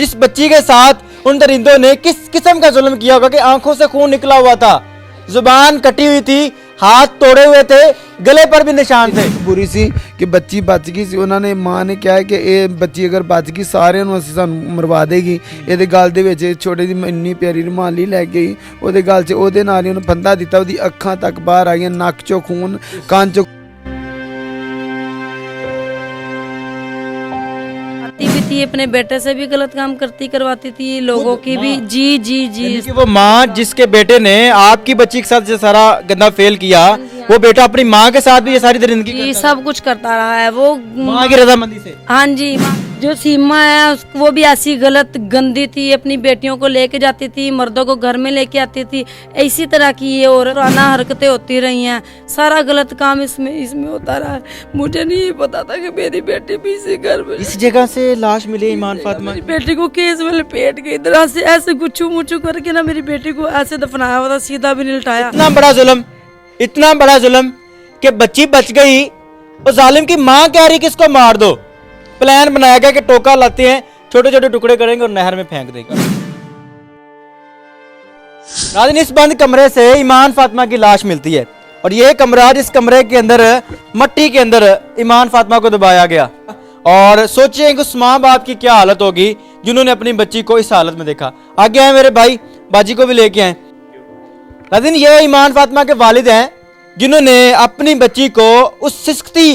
जिस बच्ची के साथ उन दरिंदों ने किस किस्म का जुल्म किया होगा कि आंखों से खून निकला हुआ था, जुबान कटी हुई थी, हाथ तोड़े हुए थे, गले पर भी निशान थे। बुरी सी कि बच्ची बच गई सी। उन्होंने मां ने कहा कि ये बच्ची अगर बच गई सारे ਅਸੀਂ ਸਾਨੂੰ ਮਰਵਾ ਦੇਗੀ। ਇਹਦੇ ਗਲ ਦੇ ਵਿੱਚ ਛੋਟੇ ਦੀ ਇੰਨੀ ਪਿਆਰੀ ਰੁਮਾਲੀ ਲੈ ਗਈ, ਉਹਦੇ ਗਲ 'ਚ ਉਹਦੇ ਨਾਲ ਹੀ ਉਹਨੂੰ ਫੰਦਾ ਦਿੱਤਾ, ਉਹਦੀ ਅੱਖਾਂ ਤੱਕ ਬਾਹਰ ਆ ਗਈਆਂ, ਨੱਕ 'ਚੋਂ ਖੂਨ, ਕੰਨ 'ਚੋਂ भी थी, अपने बेटे से भी गलत काम करवाती थी, लोगों की भी। जी जी जी। कि वो माँ जिसके बेटे ने आपकी बच्ची के साथ जो सारा गंदा फेल किया, वो बेटा अपनी माँ के साथ भी ये सारी दरिंदगी जी सब कुछ करता रहा है वो माँ की रजामंदी से। हाँ जी। जो सीमा है वो भी ऐसी गलत गंदी थी, अपनी बेटियों को लेके जाती थी, मर्दों को घर में लेके आती थी, इसी तरह की ये और पुराना हरकतें होती रही हैं। सारा गलत काम इसमें होता रहा है। मुझे नहीं पता था कि मेरी बेटी भी इसी घर में। इस जगह से लाश मिली ईमान फातिमा मेरी बेटी को केस में लपेट के इधर से ऐसे गुच्छू मुच्छू करके ना मेरी बेटी को ऐसे दफनाया हुआ था, सीधा भी नहीं लटाया। इतना बड़ा जुल्म कि बच्ची बच गई, और जालिम की माँ कह रही कि इसको मार दो। प्लान बनाया गया कि टोका लाते हैं, छोटे छोटे टुकड़े करेंगे और नहर में फेंक देगा। नाज़रीन, इस बंद कमरे से ईमान फातिमा की लाश मिलती है, और ये कमरा, जिस कमरे के अंदर मट्टी के अंदर ईमान फातिमा को दबाया गया। और सोचिए कि उस माँ बाप की क्या हालत होगी जिन्होंने अपनी बच्ची को इस हालत में देखा। आगे आए मेरे भाई, बाजी को भी लेके आए। नाज़रीन, ये ईमान फातिमा के वालिद हैं जिन्होंने अपनी बच्ची को उस सिसकती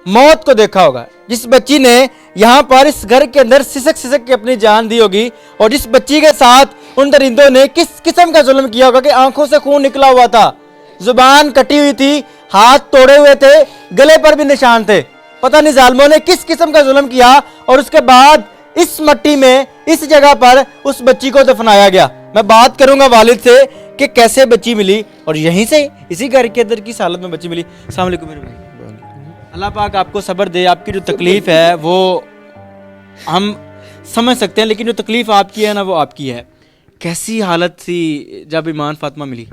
मौत को देखा होगा, जिस बच्ची ने यहाँ पर इस घर के अंदर सिसक सिसक के अपनी जान दी होगी, और जिस बच्ची के साथ उन दरिंदों ने किस किस्म का जुल्म किया होगा कि आंखों से खून निकला हुआ था, जुबान कटी हुई थी, हाथ तोड़े हुए थे, गले पर भी निशान थे। पता नहीं जालिमों ने किस किस्म का जुल्म किया, और उसके बाद इस मट्टी में, इस जगह पर उस बच्ची को दफनाया गया। मैं बात करूंगा वालिद से कि कैसे बच्ची मिली, और यहीं से इसी घर के अंदर किस हालत में बच्ची मिली। अस्सलाम वालेकुम मेरे भाई। अल्लाह पाक आपको सब्र दे। आपकी जो तकलीफ है वो हम समझ सकते हैं, लेकिन जो तकलीफ आपकी है ना, वो आपकी है। कैसी हालत थी जब ईमान फातिमा मिली?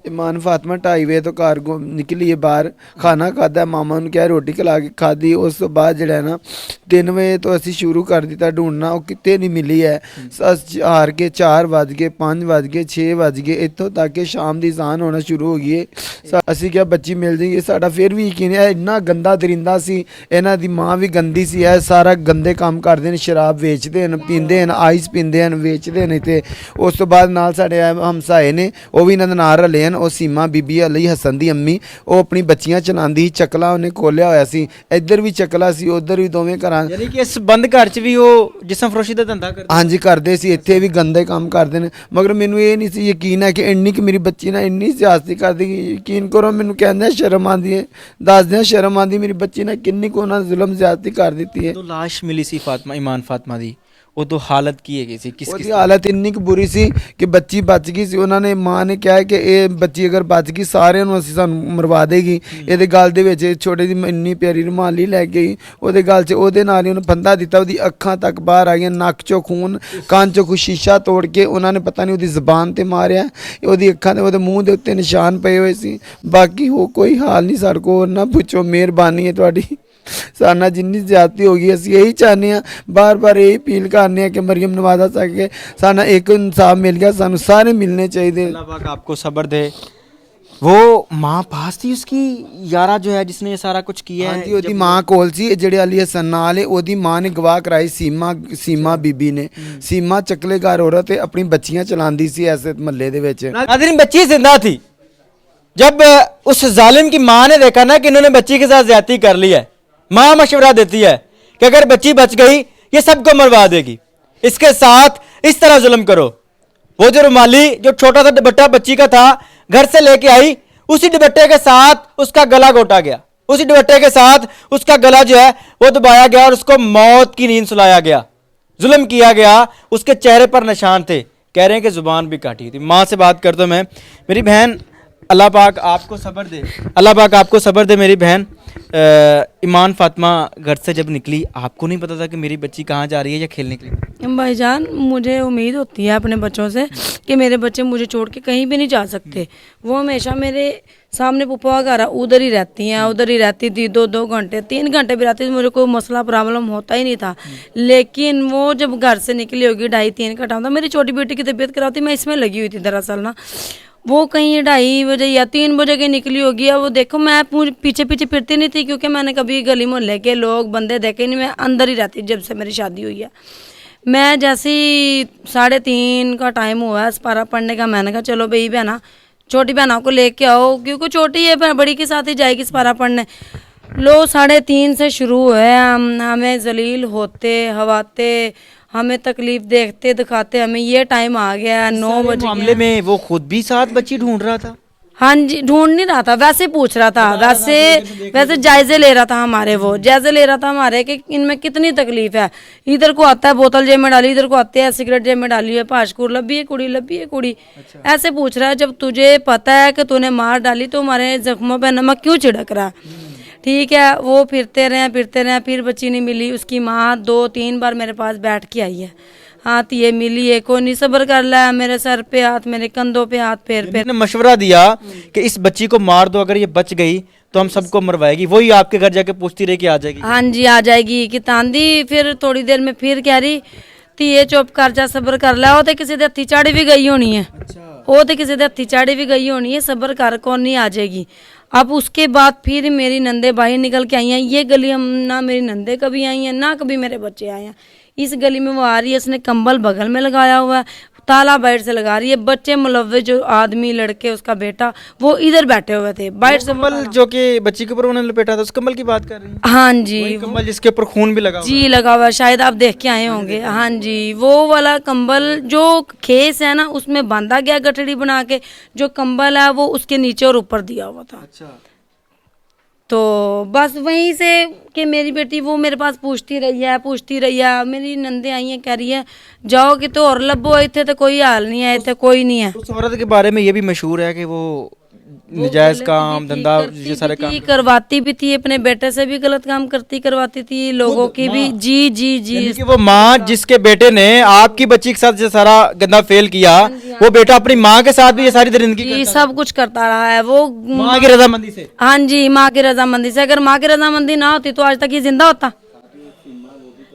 ईमान फातिमा 2:30 ਵਜੇ ਤੋਂ ਘਰ ਨਿਕਲੀ ਹੈ ਬਾਹਰ, ਖਾਣਾ ਖਾਦਾ, ਮਾਮਾ ਨੂੰ ਕਿਹਾ ਰੋਟੀ ਖਿਲਾ ਕੇ ਖਾਦੀ। ਉਸ ਤੋਂ ਬਾਅਦ ਜਿਹੜਾ ਹੈ ਨਾ 3 ਵਜੇ ਤੋਂ ਅਸੀਂ ਸ਼ੁਰੂ ਕਰ ਦਿੱਤਾ ਢੂੰਡਣਾ, ਉਹ ਕਿਤੇ ਨਹੀਂ ਮਿਲੀ ਹੈ। ਹਾਰ ਕੇ 4 ਵੱਜ ਗਏ, 5 ਵੱਜ ਗਏ, 6 ਵੱਜ ਗਏ, ਇੱਥੋਂ ਤੱਕ ਕਿ ਸ਼ਾਮ ਦੀ ਜ਼ਾਨ ਹੋਣਾ ਸ਼ੁਰੂ ਹੋ ਗਈ ਹੈ। ਅਸੀਂ ਕਿਹਾ ਬੱਚੀ ਮਿਲ ਜਾਏਗੀ, ਸਾਡਾ ਫਿਰ ਵੀ ਯਕੀਨ ਹੈ। ਇੰਨਾ ਗੰਦਾ ਦਰਿੰਦਾ ਸੀ, ਇਹਨਾਂ ਦੀ ਮਾਂ ਵੀ ਗੰਦੀ ਸੀ। ਇਹ ਸਾਰਾ ਗੰਦੇ ਕੰਮ ਕਰਦੇ ਨੇ, ਸ਼ਰਾਬ ਵੇਚਦੇ ਹਨ, ਪੀਂਦੇ ਹਨ, ਆਈਸ ਪੀਂਦੇ ਹਨ, ਵੇਚਦੇ ਨੇ। ਤੇ ਉਸ ਤੋਂ ਬਾਅਦ ਨਾਲ ਸਾਡੇ ਹਮਸਾਏ ਨੇ, ਉਹ ਵੀ ਇਹਨਾਂ ਦੇ ਨਾਲ ਰਲੇ ਹਨ। ਉਹ ਸੀਮਾ ਬੀਬੀ ਅਲੀ ਹਸਨ ਦੀ ਅੰਮੀ, ਉਹ ਆਪਣੀ ਬੱਚੀਆਂ ਚਲਾਉਂਦੀ ਸੀ। ਚੱਕਲਾ ਉਹਨੇ ਖੋਲਿਆ ਹੋਇਆ ਸੀ, ਇੱਧਰ ਵੀ ਚੱਕਲਾ ਸੀ, ਉੱਧਰ ਵੀ, ਦੋਵੇਂ ਘਰਾਂ। ਯਾਨੀ ਕਿ ਇਸ ਬੰਦ ਘਰ 'ਚ ਵੀ ਉਹ ਜਿਸਮ ਫਰੋਸ਼ੀ ਦਾ ਧੰਦਾ ਕਰਦੇ? ਹਾਂਜੀ ਕਰਦੇ ਸੀ, ਇੱਥੇ ਵੀ ਗੰਦੇ ਕੰਮ ਕਰਦੇ ਨੇ। ਮਗਰ ਮੈਨੂੰ ਇਹ ਨਹੀਂ ਸੀ ਯਕੀਨ ਹੈ ਕਿ ਇੰਨੀ ਕਿ ਮੇਰੀ ਬੱਚੀ ਨਾਲ ਇੰਨੀ ਸਿਆਸਤੀ ਕਰਦੀ। ਯਕੀਨ ਕਰੋ, ਮੈਨੂੰ ਕਹਿੰਦੇ ਸ਼ਰਮ ਆਉਂਦੀ ਹੈ, ਦੱਸਦਿਆਂ ਸ਼ਰਮ ਆਉਂਦੀ ਮੇਰੀ ਬੱਚੀ ਨਾਲ ਕਿੰਨੀ ਕੁ ਉਹਨਾਂ ਜ਼ੁਲਮ ਜ਼ਿਆਦਤੀ ਕਰ ਦਿੱਤੀ ਹੈ। तो लाश मिली सी फातिमा, ईमान फातिमा दी, वो तो हालत की है किसी किस ਉਹਦੀ ਹਾਲਤ ਇੰਨੀ ਕੁ ਬੁਰੀ ਸੀ ਕਿ ਬੱਚੀ ਬਚ ਗਈ ਸੀ। ਉਹਨਾਂ ਨੇ ਮਾਂ ਨੇ ਕਿਹਾ ਕਿ ਇਹ ਬੱਚੀ ਅਗਰ ਬਚ ਗਈ ਸਾਰਿਆਂ ਨੂੰ ਅਸੀਂ ਸਾਨੂੰ ਮਰਵਾ ਦੇਗੀ। ਇਹਦੇ ਗਲ ਦੇ ਵਿੱਚ ਛੋਟੇ ਦੀ ਇੰਨੀ ਪਿਆਰੀ ਰੁਮਾਲੀ ਲੈ ਗਈ, ਉਹਦੇ ਗਲ 'ਚ ਉਹਦੇ ਨਾਲ ਹੀ ਉਹਨੂੰ ਫੰਦਾ ਦਿੱਤਾ, ਉਹਦੀ ਅੱਖਾਂ ਤੱਕ ਬਾਹਰ ਆ ਗਈਆਂ, ਨੱਕ 'ਚੋਂ ਖੂਨ, ਕੰਨ 'ਚੋਂ ਕੁਛ ਸ਼ੀਸ਼ਾ ਤੋੜ ਕੇ ਉਹਨਾਂ ਨੇ ਪਤਾ ਨਹੀਂ ਉਹਦੀ ਜ਼ਬਾਨ 'ਤੇ ਮਾਰਿਆ, ਉਹਦੀ ਅੱਖਾਂ 'ਤੇ, ਉਹਦੇ ਮੂੰਹ ਦੇ ਉੱਤੇ ਨਿਸ਼ਾਨ ਪਏ ਹੋਏ ਸੀ। ਬਾਕੀ ਹੋ ਕੋਈ ਹਾਲ ਨਹੀਂ ਸਾਡੇ ਕੋਲ, ਨਾ ਪੁੱਛੋ। ਮਿਹਰਬਾਨੀ ਹੈ ਤੁਹਾਡੀ, ਸਾਡੇ ਨਾਲ ਜਿੰਨੀ ਜ਼ਿਆਦਤੀ ਹੋ ਗਈ। ਅਸੀਂ ਇਹੀ ਚਾਹੁੰਦੇ ਹਾਂ, ਬਾਰ-ਬਾਰ ਇਹੀ ਅਪੀਲ ਕਰਨੇ ਆ ਕਿ ਮਰੀਮ ਨਵਾਜ਼ਾ ਸਾਹਿਬ ਕੇ ਸਾਨੂੰ ਇੱਕ ਇਨਸਾਫ ਮਿਲ ਗਿਆ, ਸਾਨੂੰ ਸਾਰੇ ਮਿਲने चाहिए। अल्लाह पाक आपको सब्र दे। वो माँ पास थी उसकी, यारा जो है जिसने ये सारा कुछ किया है? ਹਾਂਜੀ, ਉਹਦੀ ਮਾਂ ਕੋਲ ਸੀ। ਜਿਹੜੇ ਅਲੀ ਹਸਨ ਨਾਲ ਹੈ, ਉਹਦੀ ਮਾਂ ਨੇ ਗਵਾਹ ਕਰਾਈ, ਸੀਮਾ ਬੀਬੀ ਨੇ। ਸੀਮਾ ਚੱਕਲੇਗਾਰ औरत है, अपनी बच्चियां चलाती सी ऐसे महल्ले दे विच। नाज़रीन, बच्ची जिंदा थी जब उस जालिम की माँ ने देखा ना कि इन्होंने बच्ची के साथ ज्यादती कर ली है। माँ मशवरा देती है कि अगर बच्ची बच गई ये सबको मरवा देगी, इसके साथ इस तरह जुल्म करो। वो जो रुमाली, जो छोटा सा दुपट्टा बच्ची का था, घर से लेके आई, उसी दुपट्टे के साथ उसका गला घोटा गया, उसी दुपट्टे के साथ उसका गला जो है वो दबाया गया, और उसको मौत की नींद सुलाया गया, जुल्म किया गया। उसके चेहरे पर निशान थे, कह रहे हैं कि जुबान भी काटी थी। माँ से बात करता हूँ मैं। मेरी बहन, अल्लाह पाक आपको सब्र दे, अल्लाह पाक आपको सब्र दे। मेरी बहन ईमान फातिमा घर से जब निकली, आपको नहीं पता था कि मेरी बच्ची कहाँ जा रही है या खेलने के लिए? भाईजान, मुझे उम्मीद होती है अपने बच्चों से कि मेरे बच्चे मुझे छोड़ के कहीं भी नहीं जा सकते। वो हमेशा मेरे सामने पुप्पा का घर है, उधर ही रहती हैं, उधर ही रहती थी 2-2 घंटे 3 घंटे भी रहती थी, मुझे कोई मसला प्रॉब्लम होता ही नहीं था। लेकिन वो जब घर से निकली होगी 2:30-3 का टाइम था, मेरी छोटी बेटी की तबीयत खराब थी, मैं इसमें लगी हुई थी दरअसल ना। वो कहीं 2:30 बजे या 3 बजे की निकली होगी। अब वो देखो मैं पीछे पीछे फिरती नहीं थी, क्योंकि मैंने कभी गली मोहल्ले के लोग बंदे देखे नहीं, मैं अंदर ही रहती जब से मेरी शादी हुई है। मैं जैसे ही 3:30 का टाइम हुआ है सपारा पढ़ने का, मैंने कहा चलो भाई बहना छोटी बहनों को लेके आओ, क्योंकि छोटी है बड़ी के साथ ही जाएगी सपारा पढ़ने। लो 3:30 से शुरू हुए हमें जलील होते हवाते, हमें तकलीफ देखते दिखाते, हमें ये टाइम आ गया 9 बजे। मामले में वो खुद भी साथ बच्ची ढूंढ रहा था? हाँ जी, ढूंढ नहीं रहा था, वैसे पूछ रहा था, वैसे जायजे ले रहा था हमारे, वो जायजे ले रहा था हमारे कि इनमें कितनी तकलीफ है। इधर को आता है बोतल जेब में डाली, इधर को आते हैं सिगरेट जेब में डाली है, पाशकूर लब्बी है कुड़ी, लब्बी है कुड़ी। ऐसे पूछ रहा है, जब तुझे पता है कि तूने मार डाली तो हमारे जख्मों पे नमक क्यों छिड़क रहा है। ठीक है, वो फिरते रहे, फिर बच्ची नहीं मिली। उसकी माँ 2-3 बार मेरे पास बैठ के आई है, हाँ तो ये मिली है, कोई नहीं सब्र कर ला, मेरे सर पे हाथ, मेरे कंधों पे हाथ, पैर ने मशवरा दिया कि इस बच्ची को मार दो, अगर ये बच गई तो हम सबको मरवाएगी, वही आपके घर जाके पूछती रही कि आ जाएगी? हाँ जी आ जाएगी कि तांदी। फिर थोड़ी देर में फिर कह रही थी ये चुप कर जा, सब्र कर ला, वो तो किसी दे हत्थी चाड़ी भी गई होनी है। वो तो किसी दे हत्थी चाड़ी भी गई होनी है, सब्र कर, कौन नहीं आ जाएगी। अब उसके बाद फिर मेरी नंदे बाहर निकल के आई हैं। ये गली हम ना मेरी नंदे कभी आई हैं ना कभी मेरे बच्चे आए हैं। इस गली में वो आ रही है, उसने कंबल बगल में लगाया हुआ है, ताला बाहर से लगा रही है। बच्चे मुलव्वे जो आदमी लड़के उसका बेटा वो इधर बैठे हुए थे बाहर से। कंबल जो कि बच्ची के ऊपर उन्होंने लपेटा था, उस कंबल की बात कर रही हैं? हाँ जी, वही कंबल जिसके ऊपर खून भी लगा हुआ जी लगा हुआ है, शायद आप देख के आए होंगे। हाँ जी, वो वाला कंबल जो खेस है ना उसमें बांधा गया गठड़ी बना के, जो कंबल है वो उसके नीचे और ऊपर दिया हुआ था। अच्छा। तो बस वहीं से कि मेरी बेटी वो मेरे पास पूछती रही है। मेरी नंदे आई हैं, कह रही है जाओ कि तो और लब्बो आए थे तो कोई हाल नहीं है, थे कोई नहीं है। उस औरत के बारे में ये भी मशहूर है कि वो निजायज काम धंधा ये सारे काम करवाती भी थी, अपने बेटे से भी गलत काम करवाती थी, लोगों की भी। जी जी जी, यानी कि वो माँ जिसके बेटे ने आपकी बच्ची के साथ ये सारा गंदा फेल किया, वो बेटा अपनी माँ के साथ भी ये सारी दरिंदगी जी सब कुछ करता रहा है वो माँ की रजामंदी से। हाँ जी, माँ की रजामंदी से। अगर माँ की रजामंदी ना होती तो आज तक ये जिंदा होता।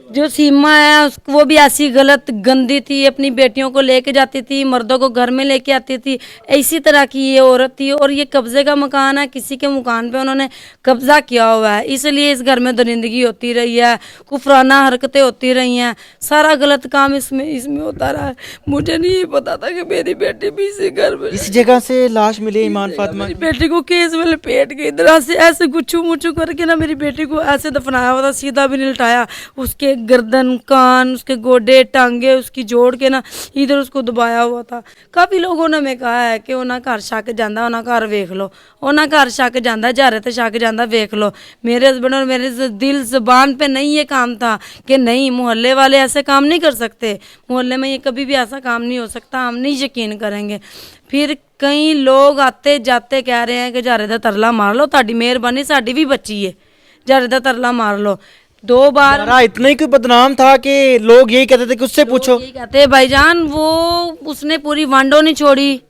जो सीमा है वो भी ऐसी गलत गंदी थी, अपनी बेटियों को लेके जाती थी, मर्दों को घर में लेके आती थी, इसी तरह की ये औरत थी। और ये कब्जे का मकान है, किसी के मकान पे उन्होंने कब्जा किया हुआ है, इसलिए इस घर में दरिंदगी होती रही है, कुफराना हरकतें होती रही हैं, सारा गलत काम इसमें होता रहा है। मुझे नहीं पता था कि मेरी बेटी भी इसी घर में। इस जगह से लाश मिली ईमान फातिमा मेरी बेटी को केस में लपेट के इधर से ऐसे गुच्छू मुच्छू करके ना मेरी बेटी को ऐसे दफनाया हुआ था, सीधा भी नहीं लटाया। उसके गर्दन, कान, उसके गोडे, टांगे उसकी जोड़ के ना इधर उसको दबाया हुआ था। काफ़ी लोगों ने मैं कहा है कि उन्हें घर शक जाता, उन्हें घर वेख लो, उन्हें घर शक जाता, जारे तो शक जाता, वेख लो। मेरे हस्बैंड और मेरे दिल ज़बान पे नहीं ये काम था कि नहीं मोहल्ले वाले ऐसे काम नहीं कर सकते, मोहल्ले में ये कभी भी ऐसा काम नहीं हो सकता, हम नहीं यकीन करेंगे। फिर कई लोग आते जाते कह रहे हैं कि जारे दा तरला मार लो, ताड़ी मेहरबानी, साड़ी भी बच्ची है, जारे दा तरला मार लो। 2 बार इतना ही कोई बदनाम था कि लोग यही कहते थे कि उससे पूछो। यही कहते भाईजान, वो उसने पूरी वांडो नहीं छोड़ी,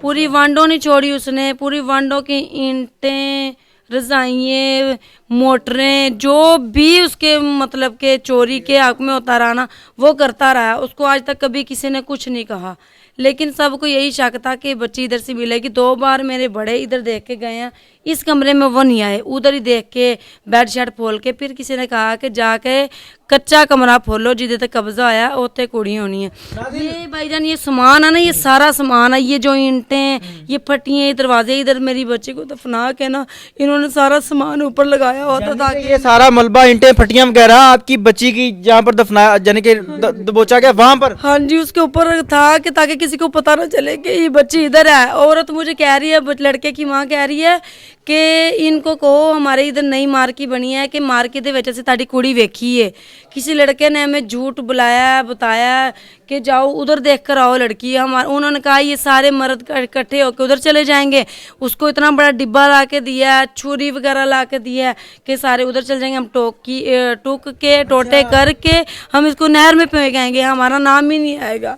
पूरी वांडो नहीं छोड़ी उसने, पूरी वांडो की ईंटें, रजाइयाँ, मोटरें, जो भी उसके मतलब के चोरी के हक में होता रहा ना वो करता रहा। उसको आज तक कभी किसी ने कुछ नहीं कहा, लेकिन सबको यही शक था कि बच्ची इधर से मिलेगी। 2 बार मेरे बड़े इधर देख के गए हैं, इस कमरे में वो नहीं आए, उधर ही देख के बेड शेड खोल के फिर किसी ने कहा कि जाके कच्चा कमरा खोलो जिधे तक कब्जा आया उत्ते कुड़ी होनी है। ये भाईजान ये सामान है ना, ये सारा सामान है, ये जो ईंटें, ये फटियाँ, दरवाजे, इधर मेरी बच्ची को दफना के ना इन्होंने सारा सामान ऊपर लगाया होता था। ये सारा मलबा, ईंटें, फटियां वगैरह आपकी बच्ची की जहाँ पर दफनाया यानी कि दबोचा गया वहां पर? हाँ जी, उसके ऊपर था कि ताकि किसी को पता ना चले कि ये बच्ची इधर है। औरत मुझे कह रही है, लड़के की माँ कह रही है कि इनको कहो हमारे इधर नई मार्की बनी है कि मार्की दे विच असीं ताड़ी कुड़ी वेखी है। किसी लड़के ने हमें झूठ बुलाया, बताया कि जाओ उधर देख कर आओ लड़की हमारे। उन्होंने कहा ये सारे मर्द इकट्ठे होकर उधर चले जाएंगे। उसको इतना बड़ा डिब्बा ला के दिया, छुरी वगैरह ला के दिया कि सारे उधर चल जाएंगे, हम टूक के टोटे करके हम इसको नहर में फेंकाएंगे, हमारा नाम ही नहीं आएगा।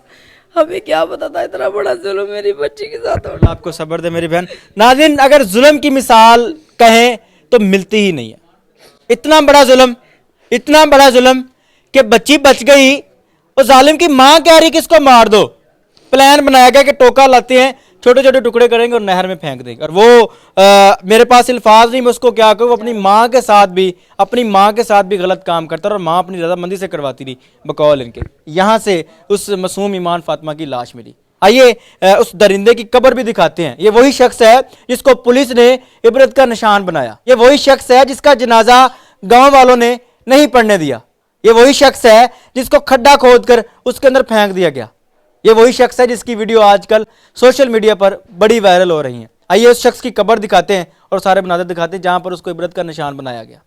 हमें क्या पता था इतना बड़ा जुल्म मेरी बच्ची के साथ हो। अल्लाह आपको सब्र दे मेरी बहन। नाज़रीन, अगर जुल्म की मिसाल कहें तो मिलती ही नहीं है। इतना बड़ा जुल्म, इतना बड़ा जुल्म कि बच्ची बच गई और जालिम की मां कह रही कि इसको मार दो। प्लान बनाया गया कि टोका लाते हैं, छोटे छोटे टुकड़े करेंगे और नहर में फेंक देंगे। और वो मेरे पास अल्फाज नहीं, मैं उसको क्या कहूँ, अपनी माँ के साथ भी, अपनी माँ के साथ भी गलत काम करता और माँ अपनी रजामंदी से करवाती रही बकौल इनके। यहाँ से उस मासूम ईमान फातिमा की लाश मिली। आइए उस दरिंदे की कब्र भी दिखाते हैं। ये वही शख्स है जिसको पुलिस ने इबरत का निशान बनाया। ये वही शख्स है जिसका जनाजा गाँव वालों ने नहीं पढ़ने दिया। ये वही शख्स है जिसको खड्डा खोद कर उसके अंदर फेंक दिया गया। ये वही शख्स है जिसकी वीडियो आजकल सोशल मीडिया पर बड़ी वायरल हो रही है। आइए उस शख्स की कब्र दिखाते हैं और सारे मनाज़िर दिखाते हैं जहां पर उसको इबरत का निशान बनाया गया।